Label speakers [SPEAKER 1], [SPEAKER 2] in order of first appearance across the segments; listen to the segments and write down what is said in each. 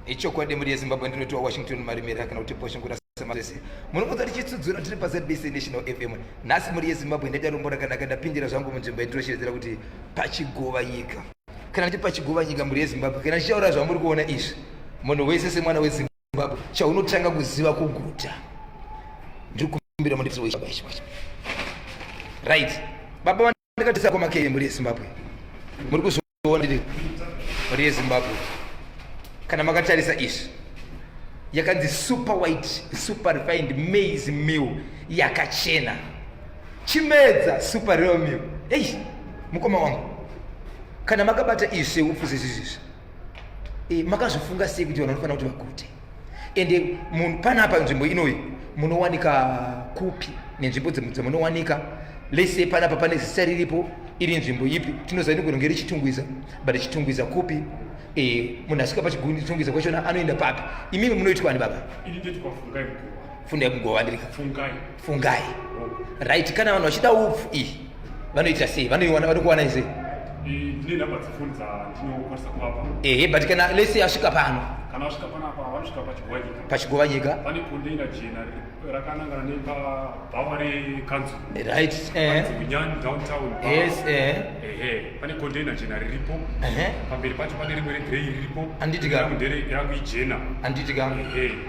[SPEAKER 1] icho kwade muri Zimbabwe ndinotoa Washington marimera kana kuti posho ngura samazese munopota tichitsudzura tiri pa ZBC National FM nasi muri Zimbabwe ndarombora kana ndapindira zvangu munzvimbo yetiroshedzera kuti pachigova nyika kana kuti pachigova nyika muri Zimbabwe kana chichaura zvamuri kuona izvi munhu wese semwana weZimbabwe chaunotanga kuziva kuguta ndiri kumbira muri right baba ndakatisa kwa makeye muri Zimbabwe muri kuzoona ndiri muri Zimbabwe kana makatarisa izvi yakanzi super white super refined maize meal yakachena chimedza super real meal mukoma wangu kana makabata izvi upfu zvezvizvi makazofunga sei kuti vanhu vanofanira kuti vagute ende munhu panapa nzvimbo inoyi munowanika kupi nenzvimbo dzemunowanika lese panapa pane zita riripo iri nzvimbo ipi tinoziva kuti ngeri chitungwiza but chitungwiza kupi munhu asvika pachitungwiza kwachona anoenda papi imimi munoitwa ani baba fundai mugova ndirika fungai right kana vanhu vachida upfu vanoita sei vanokuwana sei
[SPEAKER 2] ndine nhamba dzefoni dzandinokwanisa kuvapa
[SPEAKER 1] but kana lese asvika pano
[SPEAKER 2] kana vasvika panapa vanosvika
[SPEAKER 1] pachigova nyika
[SPEAKER 2] pane kondeina jena rakanangana nebhava rekanzu
[SPEAKER 1] right
[SPEAKER 2] kunyani downtown
[SPEAKER 1] yes
[SPEAKER 2] pane kondeina jena riripo pamberi pacho pane rimwe regireyi riripo
[SPEAKER 1] anditika
[SPEAKER 2] ndere yangu ijena
[SPEAKER 1] anditika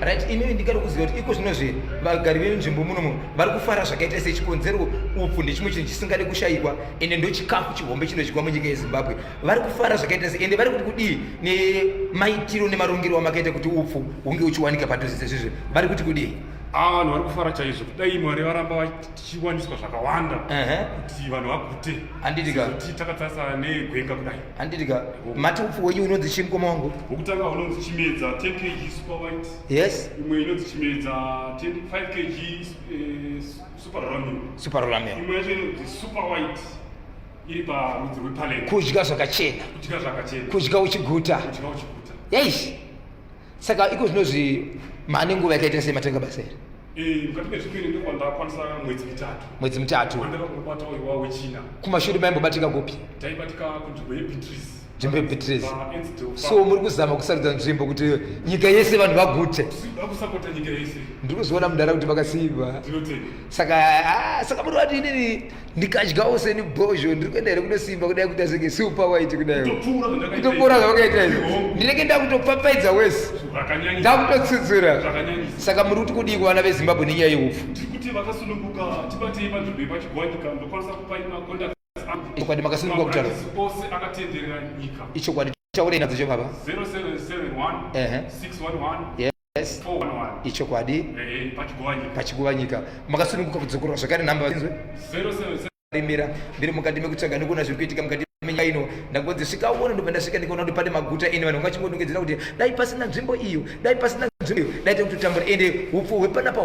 [SPEAKER 1] right imimi ndingada kuziva kuti iko zvinozve vagari venzvimbo munomu vari kufara zvakaita sechikonzero upfu ndechimwe chinhu chisingade kushayikwa ende ndo chikafu chihombe chinodyiwa munyika yeZimbabwe vari kufara zvakaita se ende vari kuti kudii nemaitiro nemarongero amakaita kuti upfu hunge uchiwanika padhuze sezvizvi vari kuti kudii
[SPEAKER 2] vanhu vari kufara chaizvo kudai mwari varamba vachiwaniswa zvakawanda kuti vanhu vagute
[SPEAKER 1] anditika
[SPEAKER 2] takatarisa negwenga kudai
[SPEAKER 1] anditika mati upfu wenyu unonzi chii mukoma wangu
[SPEAKER 2] wokutanga unonzi chimedza 10 kg super white
[SPEAKER 1] yes
[SPEAKER 2] imwe inonzi chimedza 5 kg super ramio imwe yacho inonzi super white iri parudzi rwepaleni
[SPEAKER 1] kudya zvakachena kudya uchiguta saka iko zvinozvi mane nguva yakaita sei matenga basa iri
[SPEAKER 2] mukati mezvipiri ndokwandakwanisa
[SPEAKER 1] mwedzi mitatu
[SPEAKER 2] wandakangobata iwa wechina
[SPEAKER 1] kumashure maimbobatika kupi
[SPEAKER 2] taibatika kunzvimbo yeBeatrice
[SPEAKER 1] nzvimbo yeBeatrice so muri kuzama kusarudza nzvimbo kuti nyika yese vanhu vagute
[SPEAKER 2] kusapota nyika yese
[SPEAKER 1] ndiri kuzoona mudhara kuti vakasiiva saka muri vati inini ndikadyawo seni bhozho ndiri kuenda here kunosimba kudai kuti asenge super white kudai kutopfuura zvavakaita izvo ndinenge ndakutopapaidza wese ndakutotsudzura saka muri kuti kudii kuvana veZimbabwe nenyaya yeupfu
[SPEAKER 2] kuti vakasununguka tibatei panzvimbo yepachigwanika ndokwanisa kupa makonda
[SPEAKER 1] chokwadi makasununguka kutaura
[SPEAKER 2] ose akatenderera nyika
[SPEAKER 1] ichokwadi taure nadzo cho baba
[SPEAKER 2] 0771 611
[SPEAKER 1] yes
[SPEAKER 2] 411
[SPEAKER 1] ichokwadi pachigova nyika makasununguka kudzokera zvakare nhamba inzwe
[SPEAKER 2] 077
[SPEAKER 1] rimira ndiri mukati mekutsvaga ndikuona zviri kuitika mukati menyika ino ndakungodzi svikaona ndobva ndasvika ndikaona kuti pane maguta ene vanhu vangachingondongedzera kuti dai pasina nzvimbo iyo dai pasina nzvimbo iyo daita kutotambura ende upfu hwepanapa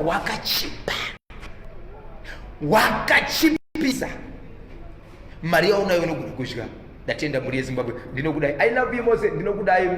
[SPEAKER 1] hwakachipisa mari yaunayo inogona kudya ndatenda mhuri yeZimbabwe ndinokudai I love you mose ndinokudai